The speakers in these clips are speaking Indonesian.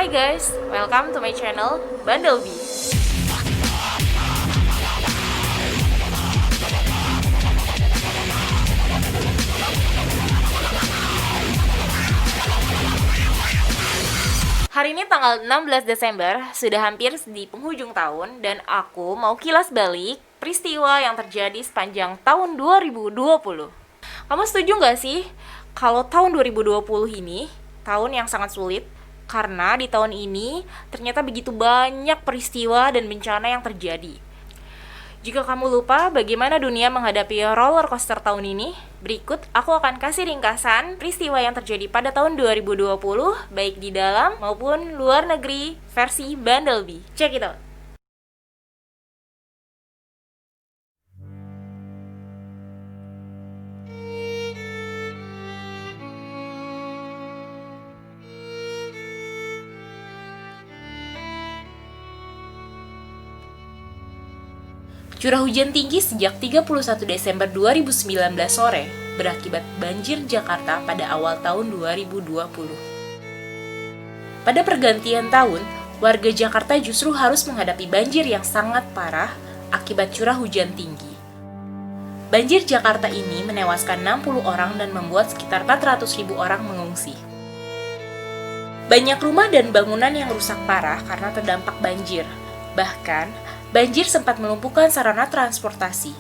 Hai guys, welcome to my channel Bandel Bee. Hari ini tanggal 16 Desember, sudah hampir di penghujung tahun dan aku mau kilas balik peristiwa yang terjadi sepanjang tahun 2020. Kamu setuju nggak sih kalau tahun 2020 ini tahun yang sangat sulit? Karena di tahun ini ternyata begitu banyak peristiwa dan bencana yang terjadi. Jika kamu lupa bagaimana dunia menghadapi roller coaster tahun ini, berikut aku akan kasih ringkasan peristiwa yang terjadi pada tahun 2020, baik di dalam maupun luar negeri versi Bandel Bee. Check it out! Curah hujan tinggi sejak 31 Desember 2019 sore berakibat banjir Jakarta pada awal tahun 2020. Pada pergantian tahun, warga Jakarta justru harus menghadapi banjir yang sangat parah akibat curah hujan tinggi. Banjir Jakarta ini menewaskan 60 orang dan membuat sekitar 400.000 orang mengungsi. Banyak rumah dan bangunan yang rusak parah karena terdampak banjir. Bahkan, banjir sempat melumpuhkan sarana transportasi.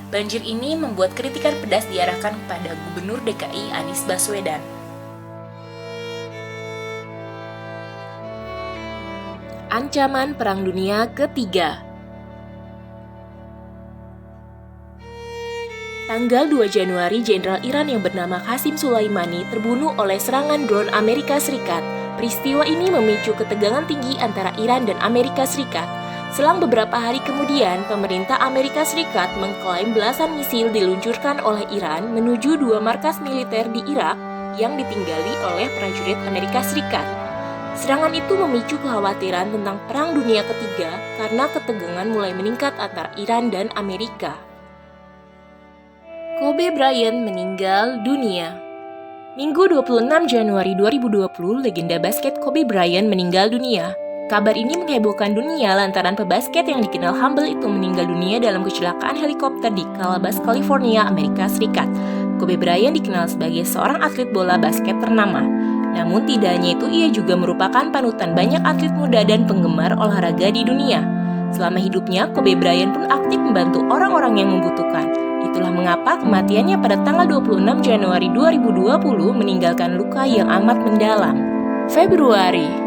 Banjir ini membuat kritikan pedas diarahkan kepada Gubernur DKI Anies Baswedan. Ancaman Perang Dunia Ketiga. Tanggal 2 Januari, Jenderal Iran yang bernama Qasim Soleimani terbunuh oleh serangan drone Amerika Serikat. Peristiwa ini memicu ketegangan tinggi antara Iran dan Amerika Serikat. Selang beberapa hari kemudian, pemerintah Amerika Serikat mengklaim belasan misil diluncurkan oleh Iran menuju dua markas militer di Irak yang ditinggali oleh prajurit Amerika Serikat. Serangan itu memicu kekhawatiran tentang Perang Dunia Ketiga karena ketegangan mulai meningkat antara Iran dan Amerika. Kobe Bryant meninggal dunia. Minggu 26 Januari 2020, legenda basket Kobe Bryant meninggal dunia. Kabar ini menghebohkan dunia lantaran pebasket yang dikenal humble itu meninggal dunia dalam kecelakaan helikopter di Calabas, California, Amerika Serikat. Kobe Bryant dikenal sebagai seorang atlet bola basket ternama. Namun tidak hanya itu, ia juga merupakan panutan banyak atlet muda dan penggemar olahraga di dunia. Selama hidupnya, Kobe Bryant pun aktif membantu orang-orang yang membutuhkan. Itulah mengapa kematiannya pada tanggal 26 Januari 2020 meninggalkan luka yang amat mendalam. Februari.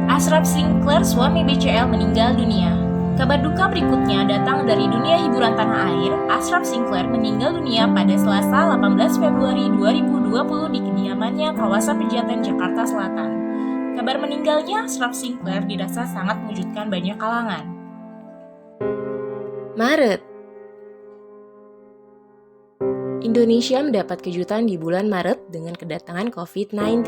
Ashraf Sinclair, suami BCL, meninggal dunia. Kabar duka berikutnya datang dari dunia hiburan tanah air. Ashraf Sinclair meninggal dunia pada Selasa 18 Februari 2020 di kediamannya kawasan Pejaten, Jakarta Selatan. Kabar meninggalnya Ashraf Sinclair dirasa sangat mengejutkan banyak kalangan. Maret. Indonesia mendapat kejutan di bulan Maret dengan kedatangan COVID-19.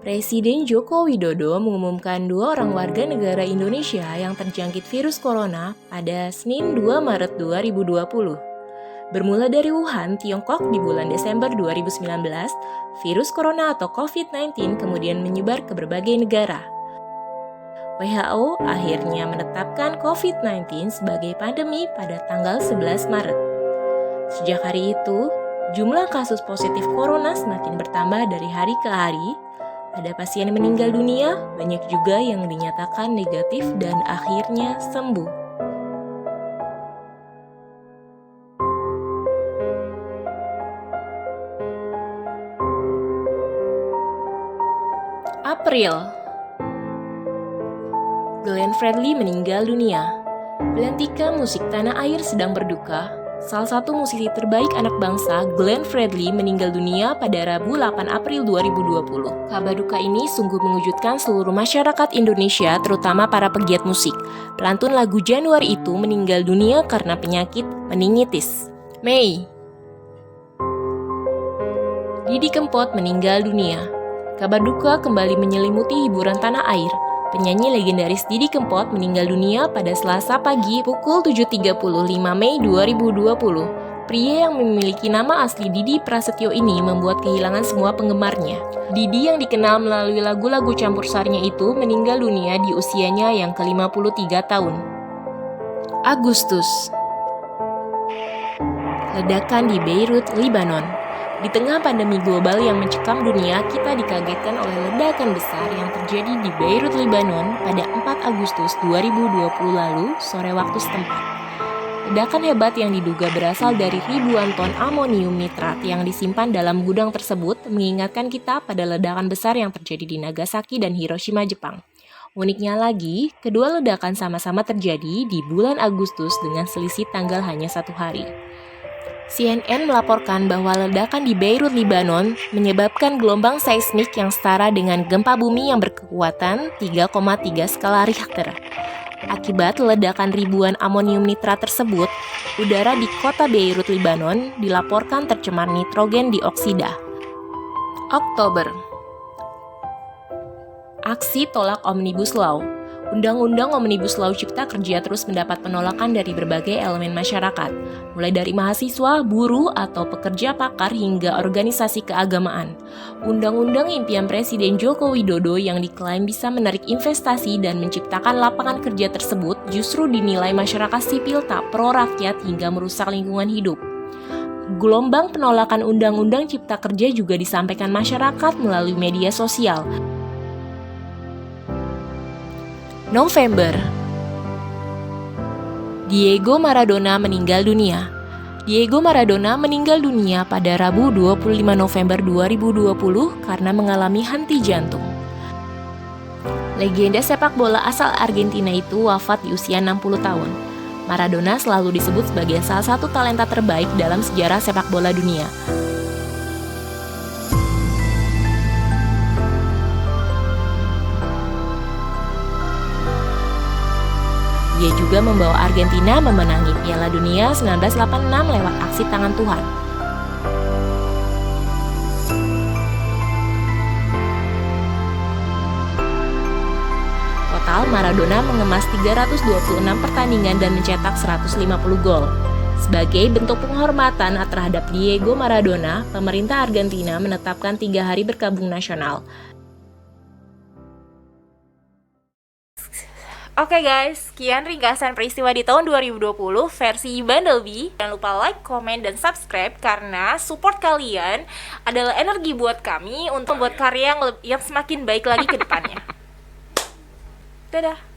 Presiden Joko Widodo mengumumkan 2 orang warga negara Indonesia yang terjangkit virus corona pada Senin 2 Maret 2020. Bermula dari Wuhan, Tiongkok di bulan Desember 2019, virus corona atau COVID-19 kemudian menyebar ke berbagai negara. WHO akhirnya menetapkan COVID-19 sebagai pandemi pada tanggal 11 Maret. Sejak hari itu, jumlah kasus positif corona semakin bertambah dari hari ke hari. Ada pasien yang meninggal dunia, banyak juga yang dinyatakan negatif dan akhirnya sembuh. April. Glenn Fredly meninggal dunia. Belantika musik tanah air sedang berduka. Salah satu musisi terbaik anak bangsa, Glenn Fredly, meninggal dunia pada Rabu 8 April 2020. Kabar duka ini sungguh mengejutkan seluruh masyarakat Indonesia, terutama para pegiat musik. Pelantun lagu Januari itu meninggal dunia karena penyakit meningitis. Mei. Didi Kempot meninggal dunia. Kabar duka kembali menyelimuti hiburan tanah air. Penyanyi legendaris Didi Kempot meninggal dunia pada Selasa pagi pukul 7.35 Mei 2020. Pria yang memiliki nama asli Didi Prasetyo ini membuat kehilangan semua penggemarnya. Didi yang dikenal melalui lagu-lagu campur sarinya itu meninggal dunia di usianya yang ke-53 tahun. Agustus. Ledakan di Beirut, Lebanon. Di tengah pandemi global yang mencekam dunia, kita dikagetkan oleh ledakan besar yang terjadi di Beirut, Lebanon pada 4 Agustus 2020 lalu, sore waktu setempat. Ledakan hebat yang diduga berasal dari ribuan ton amonium nitrat yang disimpan dalam gudang tersebut mengingatkan kita pada ledakan besar yang terjadi di Nagasaki dan Hiroshima, Jepang. Uniknya lagi, kedua ledakan sama-sama terjadi di bulan Agustus dengan selisih tanggal hanya 1 hari. CNN melaporkan bahwa ledakan di Beirut, Lebanon menyebabkan gelombang seismik yang setara dengan gempa bumi yang berkekuatan 3,3 skala Richter. Akibat ledakan ribuan amonium nitrat tersebut, udara di kota Beirut, Lebanon dilaporkan tercemar nitrogen dioksida. Oktober. Aksi tolak Omnibus Law. Undang-undang Omnibus Law Cipta Kerja terus mendapat penolakan dari berbagai elemen masyarakat, mulai dari mahasiswa, buruh, atau pekerja pakar hingga organisasi keagamaan. Undang-undang impian Presiden Joko Widodo yang diklaim bisa menarik investasi dan menciptakan lapangan kerja tersebut justru dinilai masyarakat sipil tak pro rakyat hingga merusak lingkungan hidup. Gelombang penolakan Undang-Undang Cipta Kerja juga disampaikan masyarakat melalui media sosial. November. Diego Maradona meninggal dunia. Diego Maradona meninggal dunia pada Rabu 25 November 2020 karena mengalami henti jantung. Legenda sepak bola asal Argentina itu wafat di usia 60 tahun. Maradona selalu disebut sebagai salah satu talenta terbaik dalam sejarah sepak bola dunia. Dia juga membawa Argentina memenangi Piala Dunia 1986 lewat aksi tangan Tuhan. Total, Maradona mengemas 326 pertandingan dan mencetak 150 gol. Sebagai bentuk penghormatan terhadap Diego Maradona, pemerintah Argentina menetapkan 3 hari berkabung nasional. Oke guys, sekian ringkasan peristiwa di tahun 2020 versi Bandelby. Jangan lupa like, komen, dan subscribe karena support kalian adalah energi buat kami untuk membuat karya yang semakin baik lagi ke depannya. Dadah!